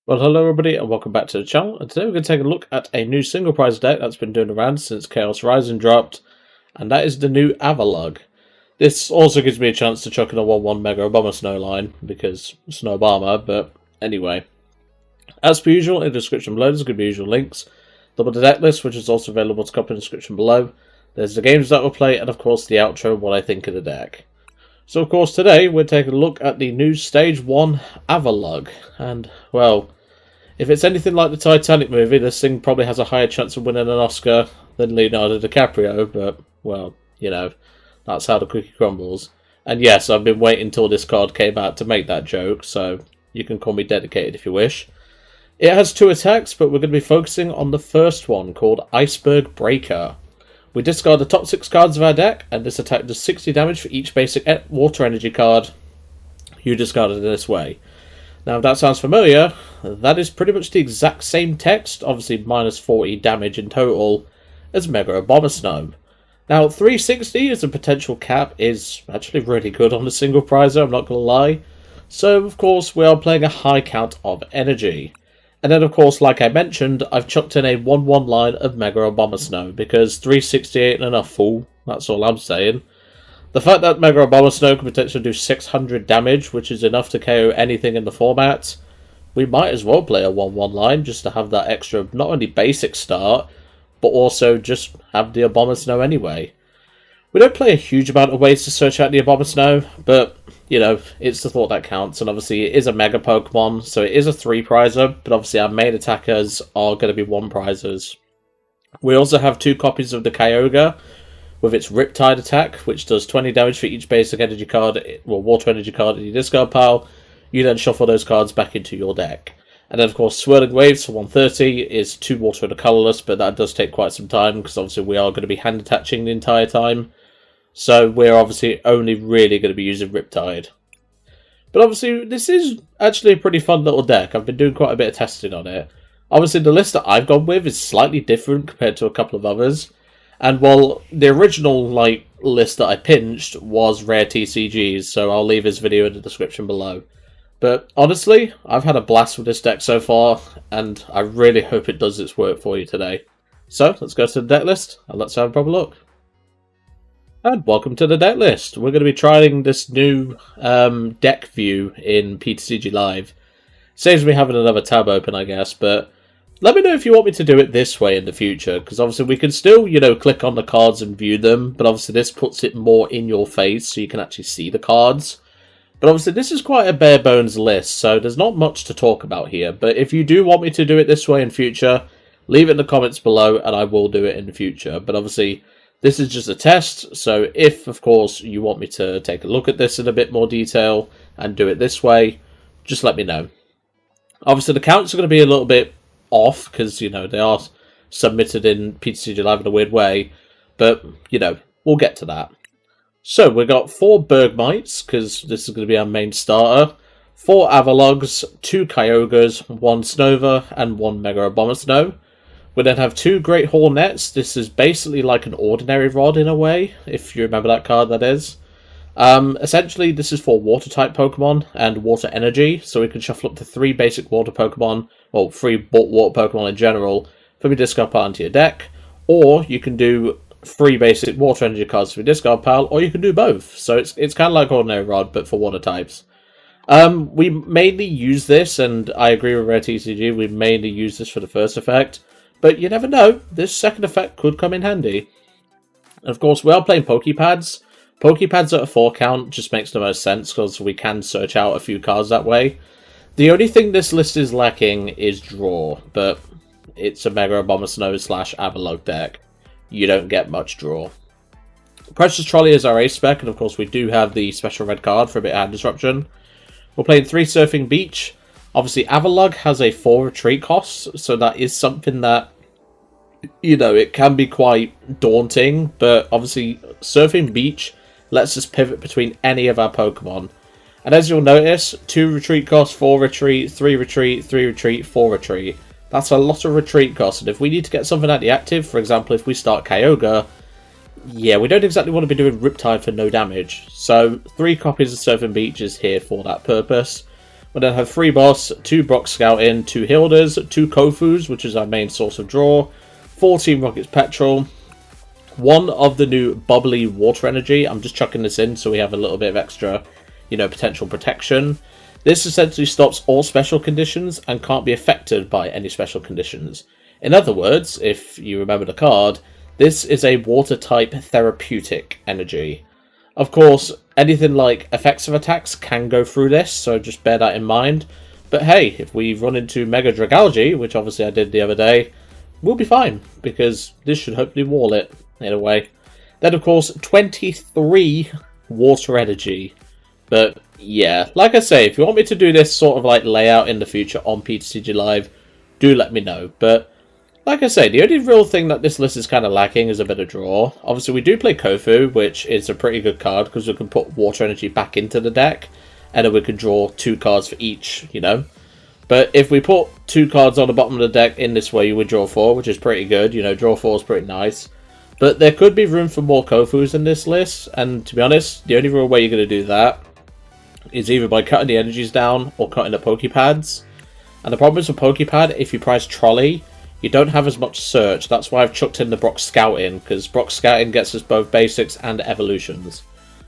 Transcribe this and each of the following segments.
Well, hello everybody and welcome back to the channel, and today we're going to take a look at a new single prize deck that's been doing around since Chaos Rising dropped, and that is the new Avalugg. This also gives me a chance to chuck in a 1-1 Mega Abomasnow line, because Snow Obama, but anyway. As per usual, in the description below there's going to be usual links. Double the deck list, which is also available to copy in the description below. There's the games that we'll play, and of course the outro, what I think of the deck. So of course today we're taking a look at the new Stage 1 Avalugg, and well, if it's anything like the Titanic movie, this thing probably has a higher chance of winning an Oscar than Leonardo DiCaprio, but, well, you know, that's how the cookie crumbles. And yes, I've been waiting until this card came out to make that joke, so you can call me dedicated if you wish. It has 2 attacks, but we're going to be focusing on the first one, called Iceberg Breaker. We discard the top 6 cards of our deck, and this attack does 60 damage for each basic water energy card you discarded in this way. Now, if that sounds familiar, that is pretty much the exact same text, obviously minus 40 damage in total, as Mega Abomasnow. Now, 360 as a potential cap is actually really good on the single prizer, I'm not going to lie. So, of course, we are playing a high count of energy. And then, of course, like I mentioned, I've chucked in a 1-1 line of Mega Abomasnow, because 360 ain't enough, fool. That's all I'm saying. The fact that Mega Abomasnow can potentially do 600 damage, which is enough to KO anything in the format, we might as well play a 1-1 line just to have that extra, not only basic start, but also just have the Abomasnow anyway. We don't play a huge amount of ways to search out the Abomasnow, but, you know, it's the thought that counts, and obviously it is a Mega Pokemon, so it is a 3-prizer, but obviously our main attackers are going to be 1-prizers. We also have 2 copies of the Kyogre, with its Riptide attack, which does 20 damage for each basic energy card, well, water energy card in your discard pile. You then shuffle those cards back into your deck. And then, of course, Swirling Waves for 130 is 2 water and a colourless, but that does take quite some time, because obviously we are going to be hand attaching the entire time. So we're obviously only really going to be using Riptide. But obviously, this is actually a pretty fun little deck. I've been doing quite a bit of testing on it. Obviously, the list that I've gone with is slightly different compared to a couple of others. And while the original list that I pinched was rare TCGs, so I'll leave his video in the description below. But honestly, I've had a blast with this deck so far, and I really hope it does its work for you today. So let's go to the deck list and let's have a proper look. And welcome to the deck list. We're going to be trying this new deck view in PTCG Live. Saves me having another tab open, I guess, but let me know if you want me to do it this way in the future, because obviously we can still, you know, click on the cards and view them, but obviously this puts it more in your face so you can actually see the cards. But obviously this is quite a bare bones list, so there's not much to talk about here, but if you do want me to do it this way in future, leave it in the comments below and I will do it in the future. But obviously this is just a test, so if, of course, you want me to take a look at this in a bit more detail and do it this way, just let me know. Obviously the counts are going to be a little bit off, because, you know, they are submitted in PTCG Live in a weird way, but, you know, we'll get to that. So, we've got 4 Bergmites, because this is going to be our main starter, 4 Avaluggs, 2 Kyogres, 1 Snover, and 1 Mega Abomasnow. We then have 2 Great Haul Nets. This is basically like an ordinary rod in a way, if you remember that card, that is. Essentially, this is for water-type Pokemon and water energy, so we can shuffle up to 3 basic water Pokemon, well, 3 water Pokemon in general, from your discard pile into your deck, or you can do 3 basic water energy cards from your discard pile, or you can do both. So it's kind of like ordinary rod, but for water types. We mainly use this, and I agree with Rare TCG, we mainly use this for the first effect, but you never know, this second effect could come in handy. And of course, we are playing Poké Pads. Poké Pads at a 4 count just makes the most sense, because we can search out a few cards that way. The only thing this list is lacking is draw, but it's a Mega Abomasnow / Avalugg deck. You don't get much draw. Precious Trolley is our ace spec, and of course we do have the Special Red Card for a bit of hand disruption. We're playing 3 Surfing Beach. Obviously Avalugg has a 4 retreat cost, so that is something that, you know, it can be quite daunting, but obviously Surfing Beach lets us pivot between any of our Pokemon. And as you'll notice, 2 retreat costs, 4 retreat, 3 retreat, 3 retreat, 4 retreat. That's a lot of retreat costs, and if we need to get something at the active, for example, if we start Kyogre, yeah, we don't exactly want to be doing Riptide for no damage. So 3 copies of Surfing Beach is here for that purpose. We'll then have 3 Boss, 2 Brock Scouting, 2 Hildas, 2 Kofus, which is our main source of draw, 4 Team Rockets Petrel, 1 of the new Bubbly Water Energy. I'm just chucking this in so we have a little bit of extra, you know, potential protection. This essentially stops all special conditions and can't be affected by any special conditions. In other words, if you remember the card, this is a water-type therapeutic energy. Of course, anything like effects of attacks can go through this, so just bear that in mind. But hey, if we run into Mega Dragalge, which obviously I did the other day, we'll be fine, because this should hopefully wall it, in a way. Then, of course, 23 Water Energy. But, yeah, like I say, if you want me to do this sort of like layout in the future on PTCG Live, do let me know. But, like I say, the only real thing that this list is kind of lacking is a bit of draw. Obviously, we do play Kofu, which is a pretty good card, because we can put Water Energy back into the deck, and then we can draw 2 cards for each, you know. But if we put 2 cards on the bottom of the deck in this way, you would draw 4, which is pretty good. You know, draw 4 is pretty nice. But there could be room for more Kofus in this list, and to be honest, the only real way you're going to do that is either by cutting the energies down or cutting the Poké Pads. And the problem is with Poké Pad, if you price Trolley, you don't have as much search. That's why I've chucked in the Brock Scouting, because Brock Scouting gets us both basics and evolutions.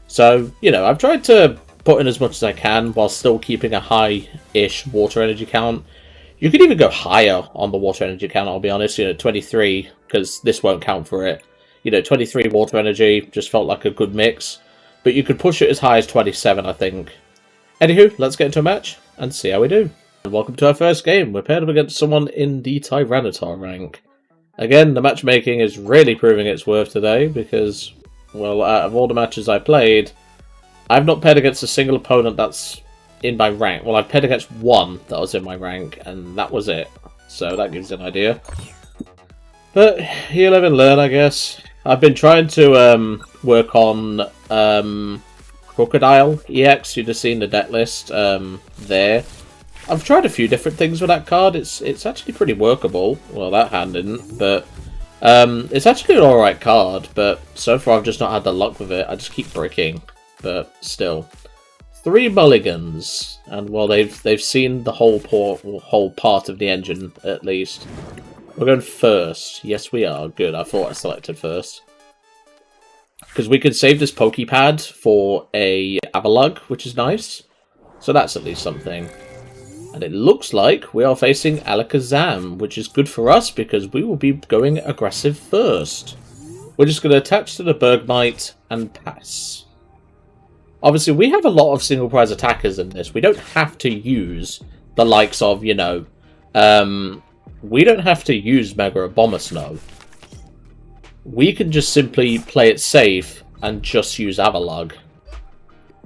So, you know, I've tried to put in as much as I can while still keeping a high-ish water energy count. You could even go higher on the water energy count, I'll be honest, you know, 23, because this won't count for it. You know, 23 water energy just felt like a good mix, but you could push it as high as 27, I think. Anywho, let's get into a match and see how we do. And welcome to our first game. We're paired up against someone in the Tyranitar rank. Again, the matchmaking is really proving its worth today because, well, out of all the matches I played, I've not paired against a single opponent that's in my rank. Well, I've paired against one that was in my rank, and that was it. So that gives you an idea. But you live and learn, I guess. I've been trying to work on Crocodile EX. You'd have seen the Decklist there. I've tried a few different things with that card. It's actually pretty workable. Well, that hand didn't, but it's actually an alright card. But so far, I've just not had the luck with it. I just keep bricking, but still. 3 mulligans, and well, they've seen the whole part of the engine at least. We're going first. Yes, we are. Good. I thought I selected first. Because we could save this Poké Pad for a Avalugg, which is nice. So that's at least something. And it looks like we are facing Alakazam, which is good for us because we will be going aggressive first. We're just going to attach to the Bergmite and pass. Obviously, we have a lot of single prize attackers in this. We don't have to use the likes of, you know, we don't have to use Mega Abomasnow. We can just simply play it safe and just use Avalugg.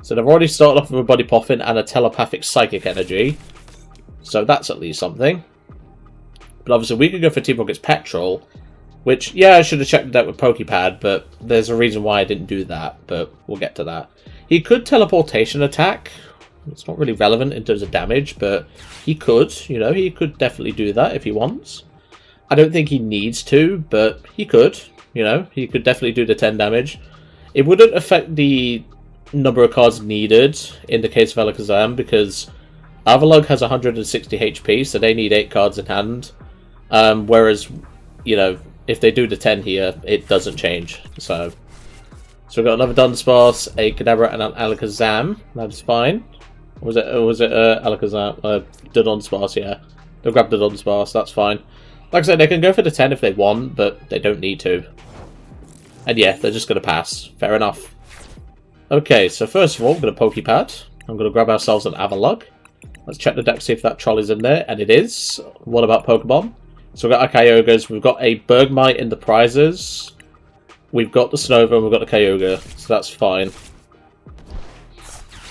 So they've already started off with a Body Poffin and a Telepathic Psychic Energy. So that's at least something. But obviously we could go for Team Rocket's Petrel, which, yeah, I should have checked it out with Poké Pad, but there's a reason why I didn't do that, but we'll get to that. He could Teleportation Attack. It's not really relevant in terms of damage, but he could, you know, he could definitely do that if he wants. I don't think he needs to, but he could, you know, he could definitely do the 10 damage. It wouldn't affect the number of cards needed in the case of Alakazam, because Avalugg has 160 HP, so they need 8 cards in hand. Whereas, you know, if they do the 10 here, it doesn't change. So we've got another Dunsparce, a Kadabra, and an Alakazam. That's fine. Was it Alakazam? The Dunsparce, yeah. They'll grab the Dunsparce, that's fine. Like I said, they can go for the 10 if they want, but they don't need to. And yeah, they're just going to pass. Fair enough. Okay, so first of all, I'm going to Poké Pad. I'm going to grab ourselves an Avalugg. Let's check the deck, see if that Trolley's in there, and it is. What about Pokemon? So we've got our Kyogres, we've got a Bergmite in the prizes. We've got the Snover, and we've got the Kyogre, so that's fine.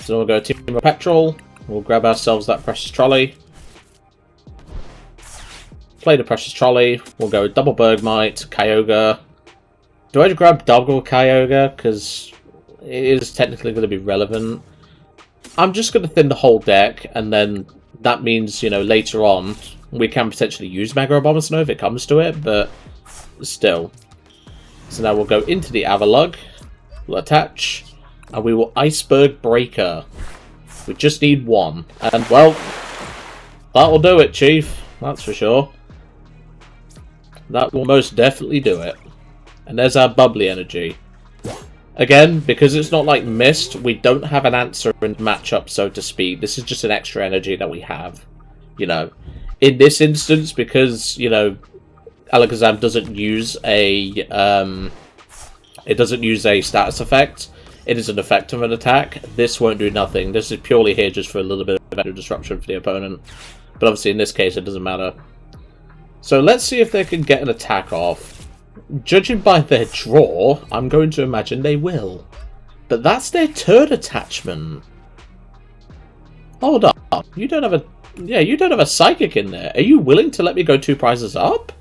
So we'll go Team Petrel. We'll grab ourselves that Precious Trolley. Play the Precious Trolley. We'll go double Bergmite, Kyogre. Do I grab double Kyogre? Because it is technically going to be relevant. I'm just going to thin the whole deck, and then that means, you know, later on, we can potentially use Mega Abomasnow if it comes to it, but still. So now we'll go into the Avalugg, we'll attach, and we will Iceberg Breaker. We just need one. And, well, that'll do it, Chief. That's for sure. That will most definitely do it. And there's our Bubbly energy. Again, because it's not like Mist, we don't have an answer in matchup, so to speak. This is just an extra energy that we have. You know, in this instance, because, you know, Alakazam doesn't use a status effect. It is an effect of an attack. This won't do nothing. This is purely here just for a little bit of better disruption for the opponent. But obviously in this case it doesn't matter. So let's see if they can get an attack off. Judging by their draw, I'm going to imagine they will. But that's their turn attachment. Hold up. You don't have a... Yeah, you don't have a Psychic in there. Are you willing to let me go 2 prizes up?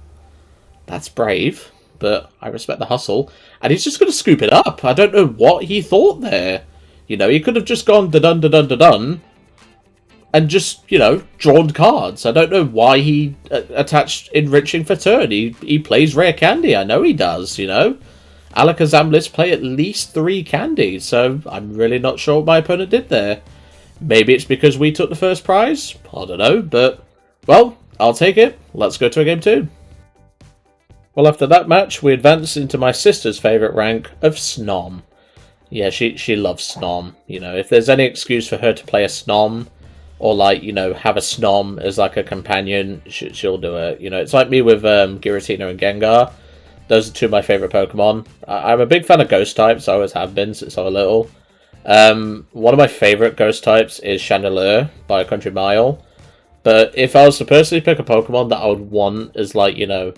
That's brave, but I respect the hustle. And he's just going to scoop it up. I don't know what he thought there. You know, he could have just gone da-dun, da-dun, da-dun. And just, you know, drawn cards. I don't know why he attached Enriching for turn. He plays Rare Candy. I know he does, you know. Alakazam lists play at least 3 candies. So I'm really not sure what my opponent did there. Maybe it's because we took the first prize. I don't know. But, well, I'll take it. Let's go to a game 2. Well, after that match, we advanced into my sister's favourite rank of Snom. Yeah, she loves Snom. You know, if there's any excuse for her to play a Snom, or, like, you know, have a Snom as, like, a companion, she'll do it. You know, it's like me with Giratina and Gengar. Those are 2 of my favourite Pokemon. I'm a big fan of Ghost types. I always have been since I was little. One of my favourite Ghost types is Chandelure by a country mile. But if I was to personally pick a Pokemon that I would want as, like, you know,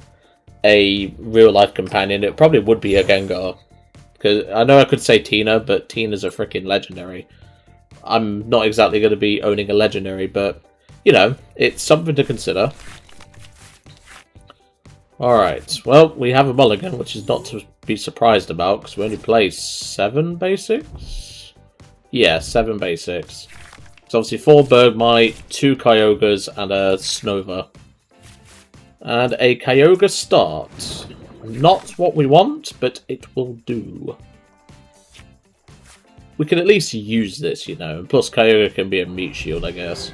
a real-life companion, it probably would be a Gengar. Because I know I could say Tina, but Tina's a freaking legendary. I'm not exactly going to be owning a legendary, but, you know, it's something to consider. Alright, well, we have a mulligan, which is not to be surprised about, because we only play 7 basics? Yeah, 7 basics. So obviously 4 Bergmite, 2 Kyogres, and a Snover. And a Kyogre start. Not what we want, but it will do. We can at least use this, you know. Plus Kyogre can be a meat shield, I guess.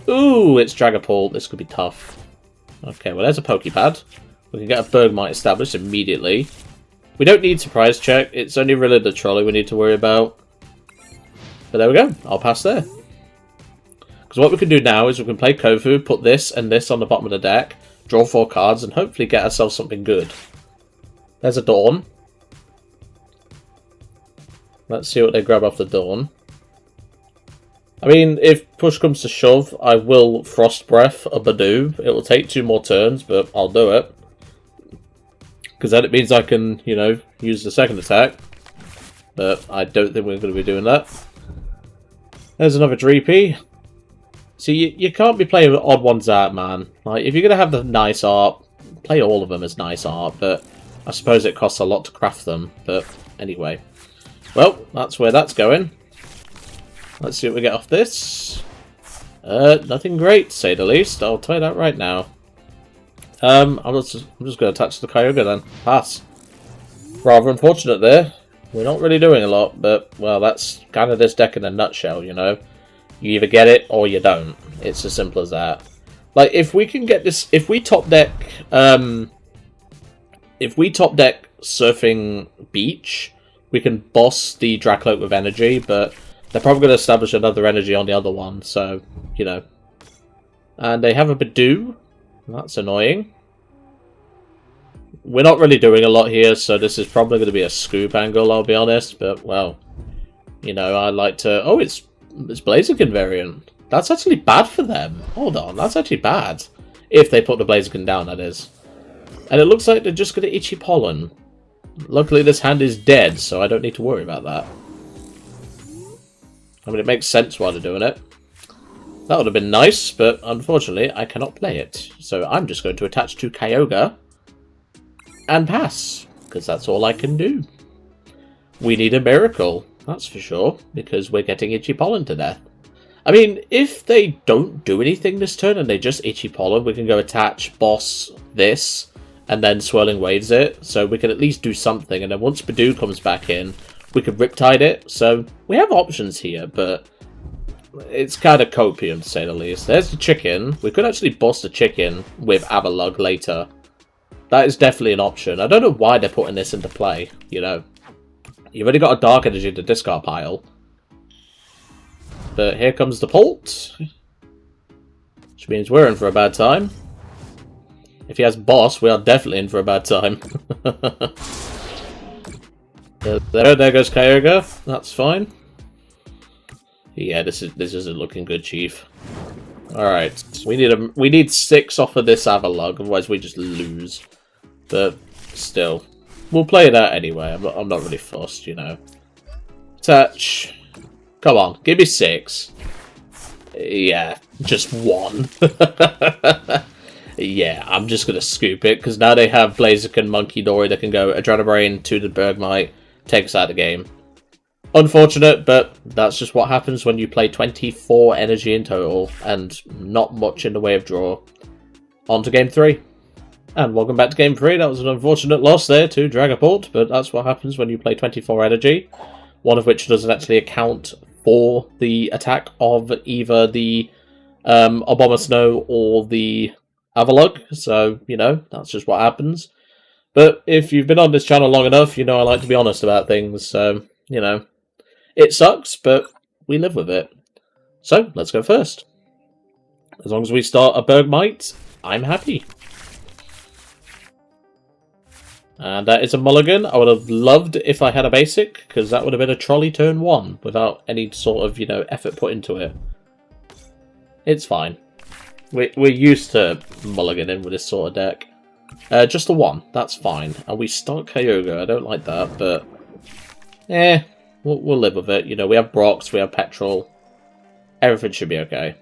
Ooh, it's Dragapult. This could be tough. Okay, well, there's a Poké Pad. We can get a Bergmite established immediately. We don't need Surprise Check. It's only really the Trolley we need to worry about. But there we go. I'll pass there. Because what we can do now is we can play Kofu, put this and this on the bottom of the deck, draw 4 cards, and hopefully get ourselves something good. There's a Dawn. Let's see what they grab off the Dawn. I mean, if push comes to shove, I will Frost Breath a Badoo. It will take 2 more turns, but I'll do it. Because then it means I can, you know, use the second attack. But I don't think we're going to be doing that. There's another Dreepy. See, you can't be playing odd ones out, man. Like, if you're going to have the nice art, play all of them as nice art, but I suppose it costs a lot to craft them. But anyway. Well, that's where that's going. Let's see what we get off this. Nothing great, to say the least. I'll tell you that right now. I'm just going to attach the Kyogre then. Pass. Rather unfortunate there. We're not really doing a lot, but, well, that's kind of this deck in a nutshell, you know. You either get it or you don't. It's as simple as that. Like, if we can get this, if we top deck Surfing Beach, we can boss the Dracloak with energy, but they're probably going to establish another energy on the other one, so, you know. And they have a Badoo. That's annoying. We're not really doing a lot here, so this is probably going to be a scoop angle, I'll be honest, but, well, you know, I like to... Oh, it's Blaziken variant. That's actually bad for them. Hold on, that's actually bad. If they put the Blaziken down, that is. And it looks like they're just going to Itchy Pollen. Luckily, this hand is dead, so I don't need to worry about that. I mean, it makes sense why they're doing it. That would have been nice, but unfortunately, I cannot play it. So I'm just going to attach to Kyogre and pass, because that's all I can do. We need a miracle, that's for sure, because we're getting Itchy Pollen to death. I mean, if they don't do anything this turn and they just Itchy Pollen, we can go attach, boss this, and then Swirling Waves it, so we can at least do something, and then once Badoo comes back in, we could Riptide it, so we have options here, but it's kind of copium, to say the least. There's the chicken. We could actually boss the chicken with Avalugg later. That is definitely an option. I don't know why they're putting this into play, you know. You've already got a Dark Energy to discard pile. But here comes the Pult. Which means we're in for a bad time. If he has boss, we are definitely in for a bad time. there goes Kyogre. That's fine. Yeah, this isn't looking good, Chief. Alright. We need 6 off of this Avalugg, otherwise we just lose. But still. We'll play it out anyway. I'm not really fussed, you know. Touch. Come on, give me 6. Yeah, just 1. Yeah, I'm just gonna scoop it, because now they have Blaziken, Monkey Dory that can go Adrenabrain to the Bergmite, take us out of the game. Unfortunate, but that's just what happens when you play 24 energy in total, and not much in the way of draw. On to Game 3. And welcome back to Game 3. That was an unfortunate loss there to Dragapult, but that's what happens when you play 24 energy. One of which doesn't actually account for the attack of either the Abomasnow or the Avalugg, so, you know, that's just what happens. But if you've been on this channel long enough, you know I like to be honest about things, so, you know, it sucks, but we live with it. So, let's go first. As long as we start a Bergmite, I'm happy. And that is a mulligan. I would have loved if I had a basic, because that would have been a trolley turn 1, without any sort of, you know, effort put into it. It's fine. We're used to mulliganing with this sort of deck. Just a 1, that's fine. And we start Kyogre, I don't like that, but... we'll live with it. You know, we have Brox, we have Petrel. Everything should be okay.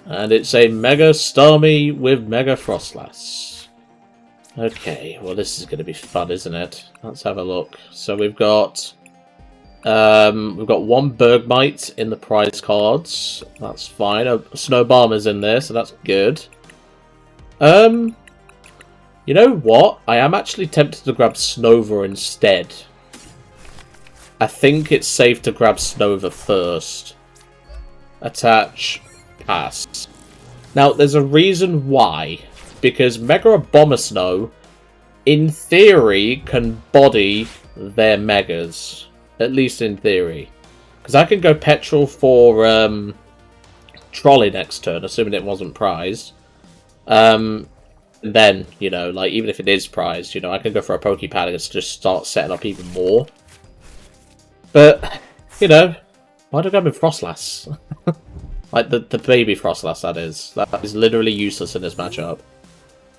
And it's a Mega Starmie with Mega Frostlass. Okay, well this is going to be fun, isn't it? Let's have a look. So we've got 1 Bergmite in the prize cards. That's fine. Snowbarmer's in there, so that's good. You know what? I am actually tempted to grab Snover instead. I think it's safe to grab Snover first. Attach, pass. Now, there's a reason why. Because Mega Abomasnow, in theory, can body their Megas. At least in theory. Because I can go Petrel for Trolley next turn, assuming it wasn't prized. Then, you know, like, even if it is prized, you know, I can go for a Poké Pad and just start setting up even more. But, you know, why do I go with Frostlass? Like, the baby Frostlass, that is. That is literally useless in this matchup.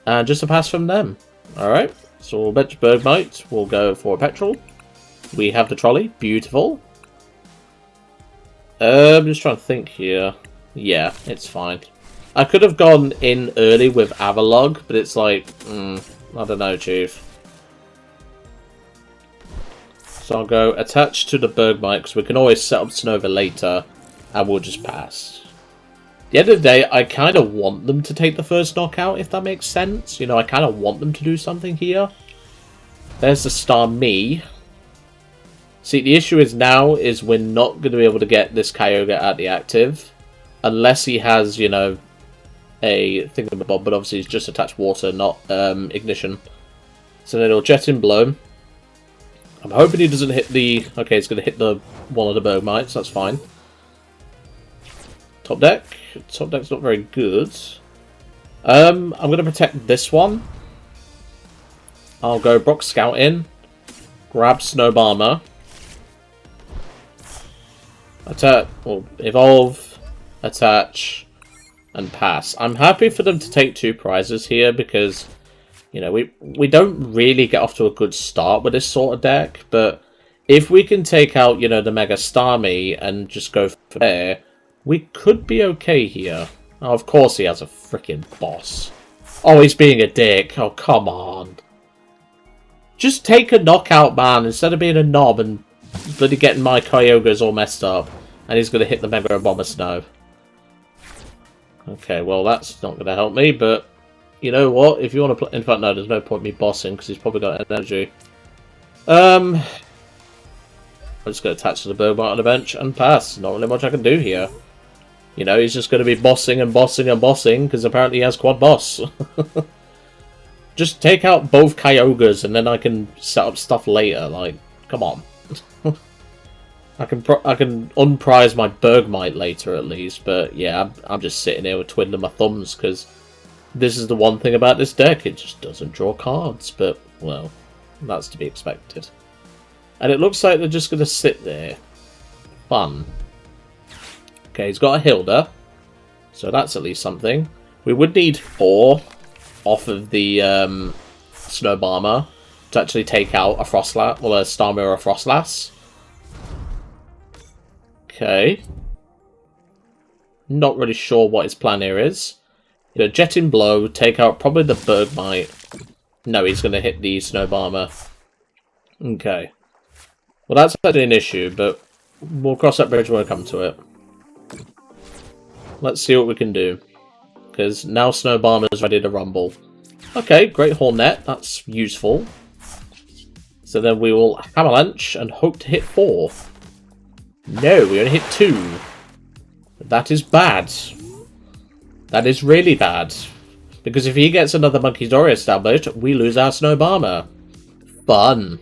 And just a pass from them. Alright, so we'll bench Bergmite. We'll go for a Petrel. We have the trolley. Beautiful. I'm just trying to think here. Yeah, it's fine. I could have gone in early with Avalugg, but it's like, I don't know, Chief. So I'll go attach to the Bergmite, because we can always set up Snover later, and we'll just pass. At the end of the day, I kind of want them to take the first knockout, if that makes sense. You know, I kind of want them to do something here. There's the Starmie. See, the issue is now is we're not going to be able to get this Kyogre at the active. Unless he has, you know, a thingamabob, but obviously he's just attached water, not ignition. So then it'll Jet in Blow. I'm hoping he doesn't hit the... Okay, it's going to hit the one of the Bergmites, that's fine. Top deck. Top deck's not very good. I'm going to protect this one. I'll go Brock Scout in. Grab Snowbarmer. Attack, or evolve, attach, and pass. I'm happy for them to take 2 prizes here because, you know, we don't really get off to a good start with this sort of deck, but if we can take out, you know, the Mega Starmie and just go for there, we could be okay here. Oh, of course he has a freaking boss. Oh, he's being a dick. Oh, come on. Just take a knockout, man, instead of being a knob and bloody getting my Kyogres all messed up. And he's going to hit the Mega Abomasnow. Okay, well, that's not going to help me, but you know what? If you want to play... In fact, no, there's no point me bossing, because he's probably got energy. I'm just going to attach to the Bergmite on the bench and pass. Not really much I can do here. You know, he's just going to be bossing and bossing and bossing because apparently he has quad boss. Just take out both Kyogres and then I can set up stuff later. Like, come on. I can unprize my Bergmite later at least, but yeah, I'm just sitting here with twiddling my thumbs because this is the one thing about this deck, it just doesn't draw cards, but, well, that's to be expected. And it looks like they're just going to sit there. Fun. Okay, he's got a Hilda, so that's at least something. We would need 4 off of the Snowbarmer to actually take out a Frostlass, well, a Starmie or a Frostlass. Okay. Not really sure what his plan here is. He'll Jet in Blow, take out probably the Bergmite. No, he's going to hit the Snowbarmer. Okay. Well, that's actually an issue, but we'll cross that bridge when we come to it. Let's see what we can do. Because now Snowbarmer's ready to rumble. Okay, Great Haul Net, that's useful. So then we will Avalanche and hope to hit 4. No, we only hit 2. That is bad. That is really bad. Because if he gets another Monkey Dory established, we lose our Snowbarmer. Fun.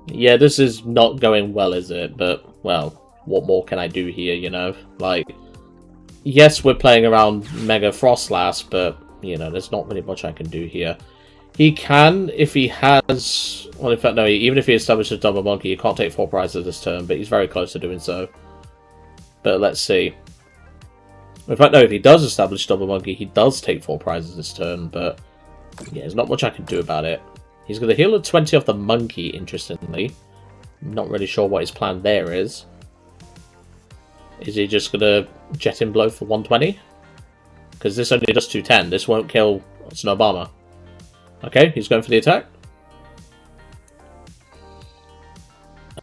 Yeah, this is not going well, is it? But, well, what more can I do here, you know? Like, yes, we're playing around Mega Frostlass, but, you know, there's not really much I can do here. He can, if he has... Well, in fact, no, even if he establishes double monkey, he can't take 4 prizes this turn, but he's very close to doing so. But let's see. In fact, no, if he does establish double monkey, he does take 4 prizes this turn, but yeah, there's not much I can do about it. He's going to heal a 20 off the monkey, interestingly. Not really sure what his plan there is. Is he just going to Jet in Blow for 120? Because this only does 210. This won't kill Snowbarmer. Okay, he's going for the attack.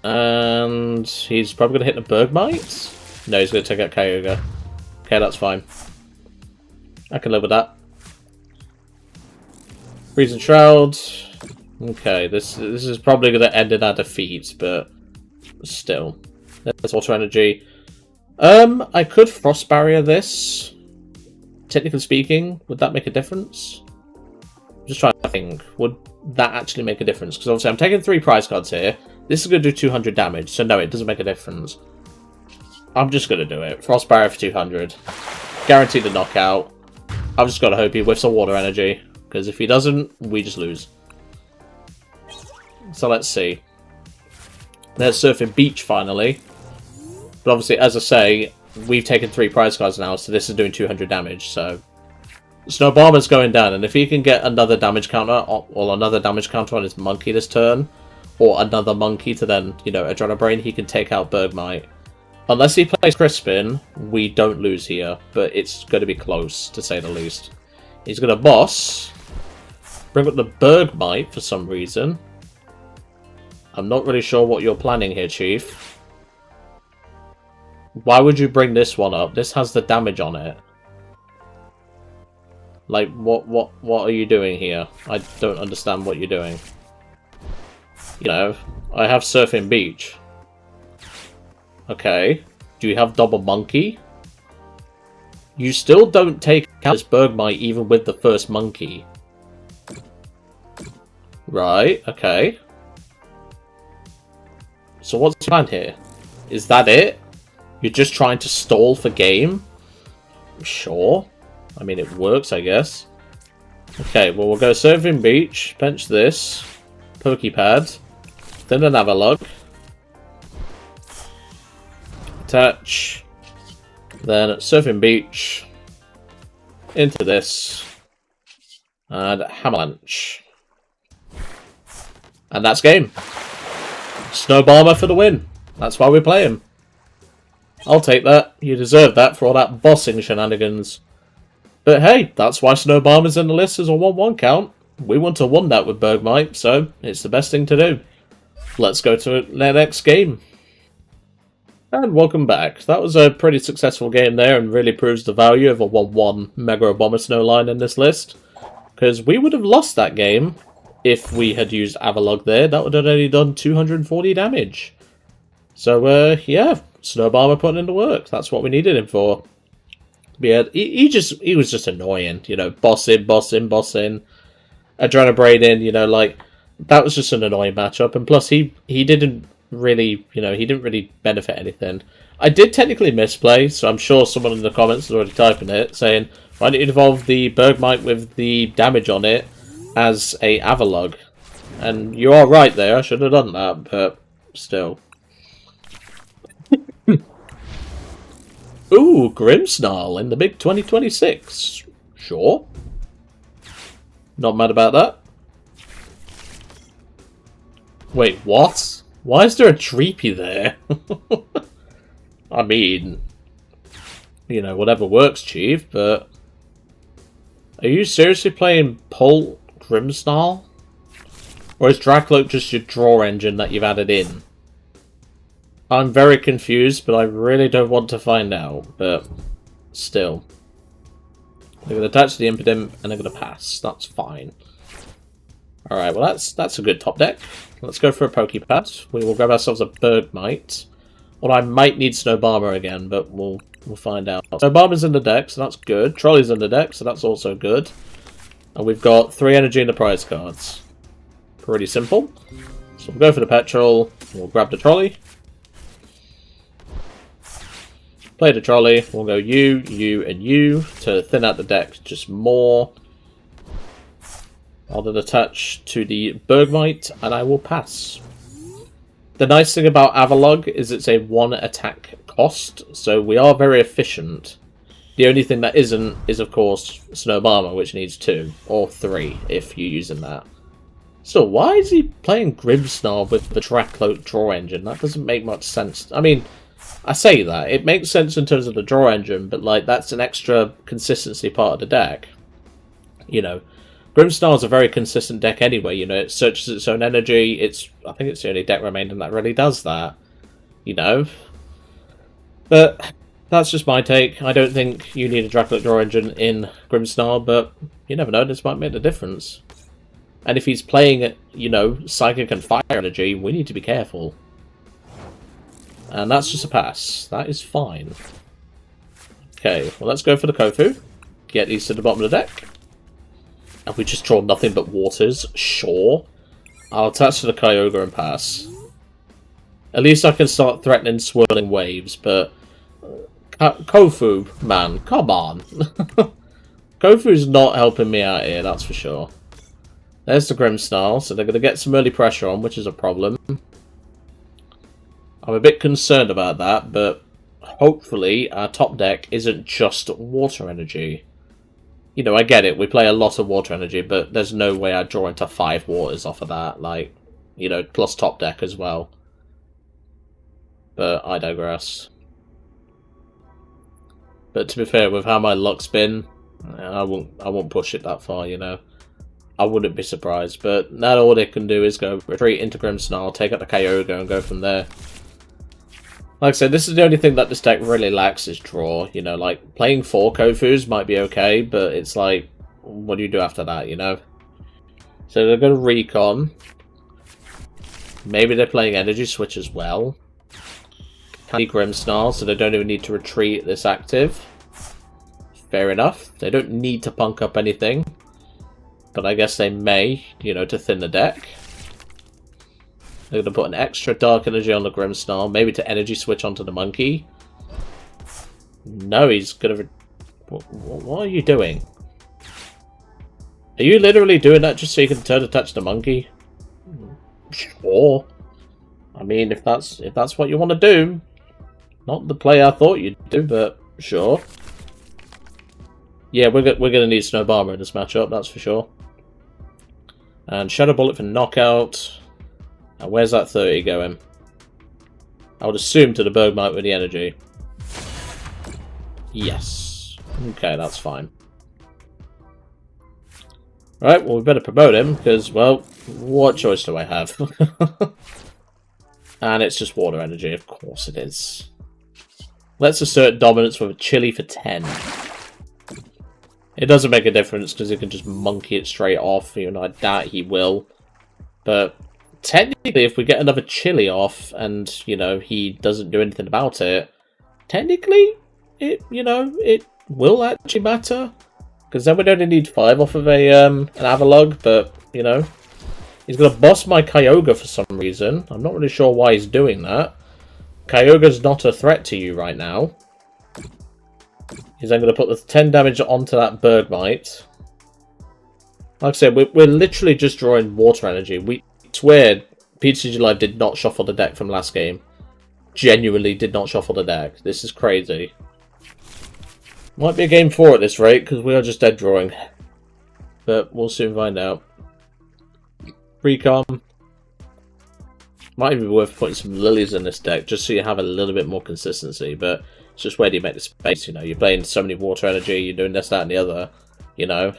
And he's probably going to hit the Bergmite. No, he's going to take out Kyogre. Okay, that's fine. I can live with that. Freezing Shroud. Okay, this is probably going to end in our defeat, but still. There's Water Energy. I could Frost Barrier this. Technically speaking, would that make a difference? I'm just trying to think. Would that actually make a difference? Because obviously I'm taking 3 prize cards here. This is going to do 200 damage, so no, it doesn't make a difference. I'm just going to do it. Frost Barrier for 200. Guaranteed a knockout. I've just got to hope he whiffs a Water Energy. Because if he doesn't, we just lose. So let's see. There's Surfing Beach finally. But obviously, as I say, we've taken 3 prize cards now, so this is doing 200 damage, so... Snowbarmer's going down, and if he can get another damage counter, or another damage counter on his monkey this turn, or another monkey to then, you know, Adrenabrain, he can take out Bergmite. Unless he plays Crispin, we don't lose here, but it's going to be close, to say the least. He's going to boss, bring up the Bergmite for some reason. I'm not really sure what you're planning here, Chief. Why would you bring this one up? This has the damage on it. Like, what are you doing here? I don't understand what you're doing. You know, I have Surfing Beach. Okay. Do you have Double Monkey? You still don't take out this Bergmite even with the first monkey. Right, okay. So what's your plan here? Is that it? You're just trying to stall for game? Sure. I mean, it works, I guess. Okay, well, we'll go Surfing Beach, bench this, Poké Pad, then an Avalugg, attach, then Surfing Beach, into this, and Avalanche. And that's game. Snowbarmer for the win. That's why we play him. I'll take that. You deserve that for all that bossing shenanigans. But hey, that's why Snowbarmer's in the list as a 1-1 count. We wouldn't have won that with Bergmite, so it's the best thing to do. Let's go to the next game. And welcome back. That was a pretty successful game there and really proves the value of a 1-1 Mega Abomasnow line in this list. Because we would have lost that game if we had used Avalugg there. That would have only done 240 damage. So, yeah, Snow Bomber putting in the work. That's what we needed him for. But yeah, he was just annoying, you know, bossing. Adrenabraiding, you know, like, that was just an annoying matchup. And plus, he didn't really, you know, he didn't really benefit anything. I did technically misplay, so I'm sure someone in the comments is already typing it, saying, why don't you evolve the Bergmite with the damage on it as a Avalugg? And you are right there, I should have done that, but still. Ooh, Grimmsnarl in the big 2026. Sure. Not mad about that. Wait, what? Why is there a Treepy there? I mean, you know, whatever works, Chief, but... Are you seriously playing Pull Grimmsnarl? Or is Dracloak just your draw engine that you've added in? I'm very confused, but I really don't want to find out, but still. They're going to attach the Impidimp, and they're going to pass. That's fine. Alright, well that's a good top deck. Let's go for a Poké Pad. We will grab ourselves a Bergmite. Or I might need Snow Bomber again, but we'll find out. Snow Bomber's in the deck, so that's good. Trolley's in the deck, so that's also good. And we've got 3 energy in the prize cards. Pretty simple. So we'll go for the Petrel. We'll grab the Trolley. Play the Trolley. We'll go you, and you to thin out the deck just more. I'll then attach to the Bergmite, and I will pass. The nice thing about Avalugg is it's a 1 attack cost, so we are very efficient. The only thing that isn't is, of course, Snow Bomber, which needs 2, or 3, if you're using that. So why is he playing Grimmsnarl with the Dracloak draw engine? That doesn't make much sense. I mean, I say that. It makes sense in terms of the draw engine, but, like, that's an extra consistency part of the deck. You know, Grimmsnarl is a very consistent deck anyway, you know, it searches its own energy. I think it's the only deck remaining that really does that, you know. But that's just my take. I don't think you need a Dracloak draw engine in Grimmsnarl, but you never know, this might make a difference. And if he's playing, you know, Psychic and Fire energy, we need to be careful. And that's just a pass. That is fine. Okay, well let's go for the Kofu. Get these to the bottom of the deck. And we just draw nothing but waters. Sure. I'll attach to the Kyogre and pass. At least I can start threatening swirling waves, but... Kofu, man, come on. Kofu's not helping me out here, that's for sure. There's the Grimmsnarl, so they're going to get some early pressure on, which is a problem. I'm a bit concerned about that, but hopefully our top deck isn't just water energy. You know, I get it, we play a lot of water energy, but there's no way I'd draw into 5 waters off of that, like, you know, plus top deck as well. But I digress. But to be fair, with how my luck's been, I won't push it that far, you know. I wouldn't be surprised, but now all they can do is go retreat into Grimmsnarl, take out the Kyogre and go from there. Like I said, this is the only thing that this deck really lacks is draw. You know, like, playing 4 Kofus might be okay, but it's like, what do you do after that, you know? So they're going to recon. Maybe they're playing Energy Switch as well. Can be Grimmsnarl, so they don't even need to retreat this active. Fair enough. They don't need to punk up anything. But I guess they may, you know, to thin the deck. They're going to put an extra Dark Energy on the Grimmsnarl, maybe to Energy Switch onto the Monkey. No, he's going to... What are you doing? Are you literally doing that just so you can turn to touch the Monkey? Sure. I mean, if that's what you want to do. Not the play I thought you'd do, but sure. Yeah, we're going to need Snow Bomber in this matchup, that's for sure. And Shadow Bullet for knockout. Now, where's that 30 going? I would assume to the Bergmite with the energy. Yes. Okay, that's fine. Right, well, we better promote him, because, well, what choice do I have? And it's just water energy, of course it is. Let's assert dominance with a chili for 10. It doesn't make a difference, because he can just monkey it straight off, even though I doubt he will. But technically, if we get another chili off and, you know, he doesn't do anything about it, technically, it will actually matter. Because then we'd only need 5 off of an Avalugg, but, you know, he's going to boss my Kyogre for some reason. I'm not really sure why he's doing that. Kyogre's not a threat to you right now. He's then going to put the 10 damage onto that Bergmite. Like I said, we're literally just drawing Water Energy. We swear PTCGL did not shuffle the deck from last game. Genuinely did not shuffle the deck. This is crazy. Might be a game 4 at this rate, because we are just dead drawing. But we'll soon find out. Recon. Might even be worth putting some lilies in this deck, just so you have a little bit more consistency, but it's just where do you make the space, you know? You're playing so many Water Energy, you're doing this, that, and the other, you know?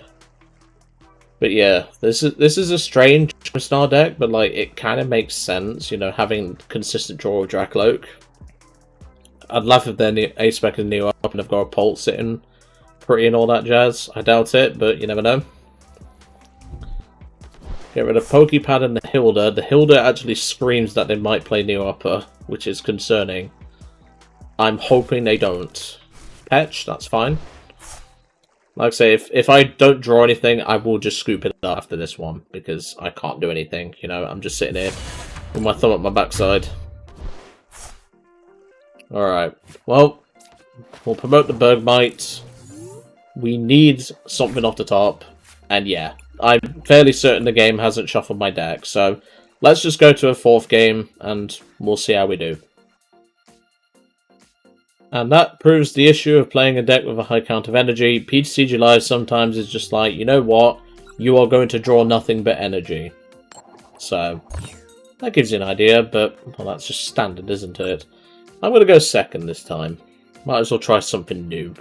But yeah, this is a strange star deck, but like it kind of makes sense, you know, having consistent draw with Dracloak. I'd laugh if they're A-spec and Neo up and they've got a Pulse sitting pretty and all that jazz. I doubt it, but you never know. Get rid of Poké Pad and the Hilda. The Hilda actually screams that they might play Neo Upper, which is concerning. I'm hoping they don't. Petch, that's fine. Like I say, if I don't draw anything, I will just scoop it up after this one, because I can't do anything, you know, I'm just sitting here with my thumb up my backside. Alright, well, we'll promote the Bergmite. We need something off the top, and yeah, I'm fairly certain the game hasn't shuffled my deck, so let's just go to a 4th game, and we'll see how we do. And that proves the issue of playing a deck with a high count of energy. PTCGL sometimes is just like, you know what? You are going to draw nothing but energy. So, that gives you an idea, but well, that's just standard, isn't it? I'm going to go 2nd this time. Might as well try something new.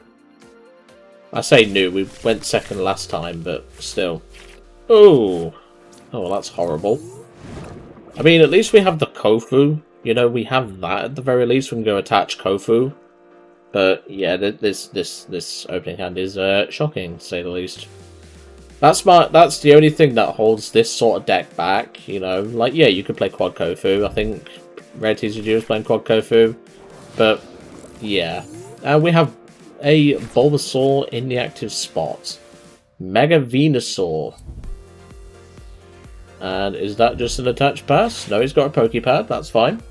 I say new, we went 2nd last time, but still. Oh, well, that's horrible. I mean, at least we have the Kofu. You know, we have that at the very least. We can go attach Kofu. But yeah, this opening hand is shocking, to say the least. That's the only thing that holds this sort of deck back, you know. Like, yeah, you could play Quad Kofu. I think Red TCG was playing Quad Kofu. But, yeah. And we have a Bulbasaur in the active spot. Mega Venusaur. And is that just an attached pass? No, he's got a Poké Pad, that's fine.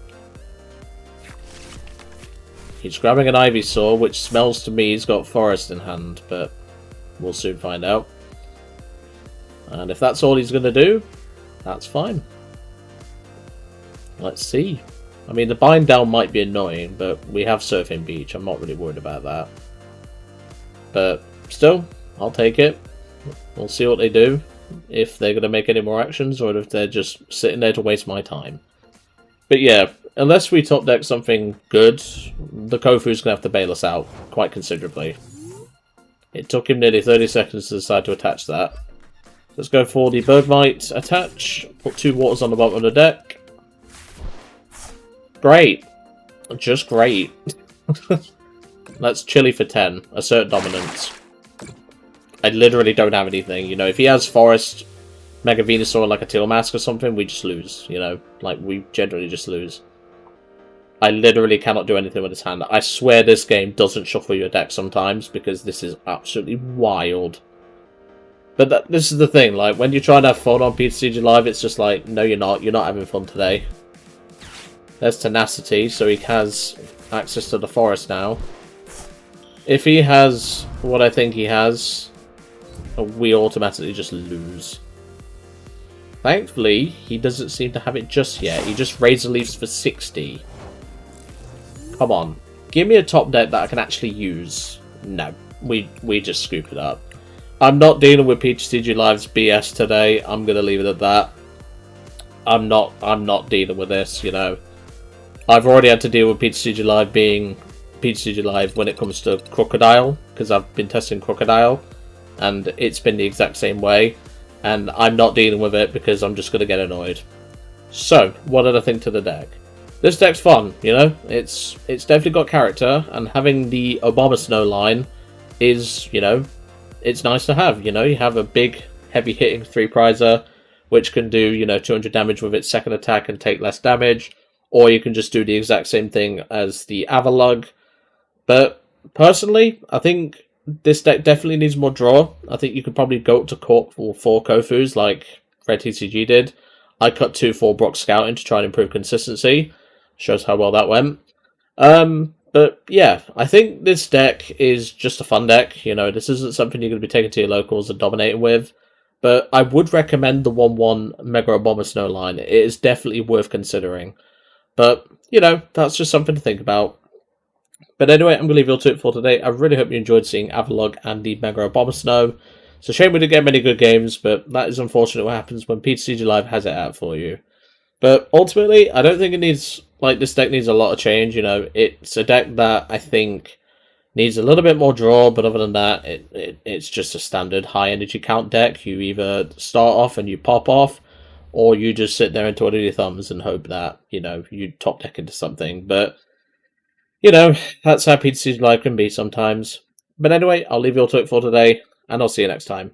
He's grabbing an Ivysaur, which smells to me he's got Forest in hand, but we'll soon find out. And if that's all he's going to do, that's fine. Let's see. I mean, the bind down might be annoying, but we have Surfing Beach. I'm not really worried about that. But still, I'll take it. We'll see what they do. If they're going to make any more actions, or if they're just sitting there to waste my time. But yeah, unless we top deck something good, the Kofu's going to have to bail us out quite considerably. It took him nearly 30 seconds to decide to attach that. Let's go for the Bergmite attach. Put 2 waters on the bottom of the deck. Great. Just great. Let's chili for 10. Assert dominance. I literally don't have anything. You know, if he has Forest, Mega Venusaur, like a Teal Mask or something, we just lose. You know, like, we generally just lose. I literally cannot do anything with his hand. I swear this game doesn't shuffle your deck sometimes, because this is absolutely wild. But this is the thing, like, when you're trying to have fun on PTCG Live, it's just like, no you're not having fun today. There's Tenacity, so he has access to the Forest now. If he has what I think he has, we automatically just lose. Thankfully, he doesn't seem to have it just yet. He just Razor Leafs for 60. Come on. Give me a top deck that I can actually use. No. We just scoop it up. I'm not dealing with PTCG Live's BS today. I'm going to leave it at that. I'm not dealing with this, you know. I've already had to deal with PTCG Live being PTCG Live when it comes to Crocodile, because I've been testing Crocodile, and it's been the exact same way, and I'm not dealing with it because I'm just going to get annoyed. So, what did I think to the deck? This deck's fun, you know? It's definitely got character, and having the Abomasnow line is, you know, it's nice to have, you know? You have a big, heavy-hitting 3-prizer which can do, you know, 200 damage with its second attack and take less damage, or you can just do the exact same thing as the Avalugg. But personally, I think this deck definitely needs more draw. I think you could probably go up to court for 4 Kofus like Red TCG did. I cut 2 for Brock Scouting to try and improve consistency. Shows how well that went. But yeah, I think this deck is just a fun deck. You know, this isn't something you're going to be taking to your locals and dominating with. But I would recommend the 1/1 Mega Abomasnow line. It is definitely worth considering. But, you know, that's just something to think about. But anyway, I'm going to leave you all to it for today. I really hope you enjoyed seeing Avalugg and the Mega Abomasnow. It's a shame we didn't get many good games, but that is unfortunate what happens when PTCG Live has it out for you. But ultimately, I don't think it needs, like, this deck needs a lot of change, you know. It's a deck that I think needs a little bit more draw, but other than that, it's just a standard high energy count deck. You either start off and you pop off, or you just sit there and twiddle your thumbs and hope that, you know, you top deck into something. But, you know, that's how PTCG Live can be sometimes. But anyway, I'll leave you all to it for today, and I'll see you next time.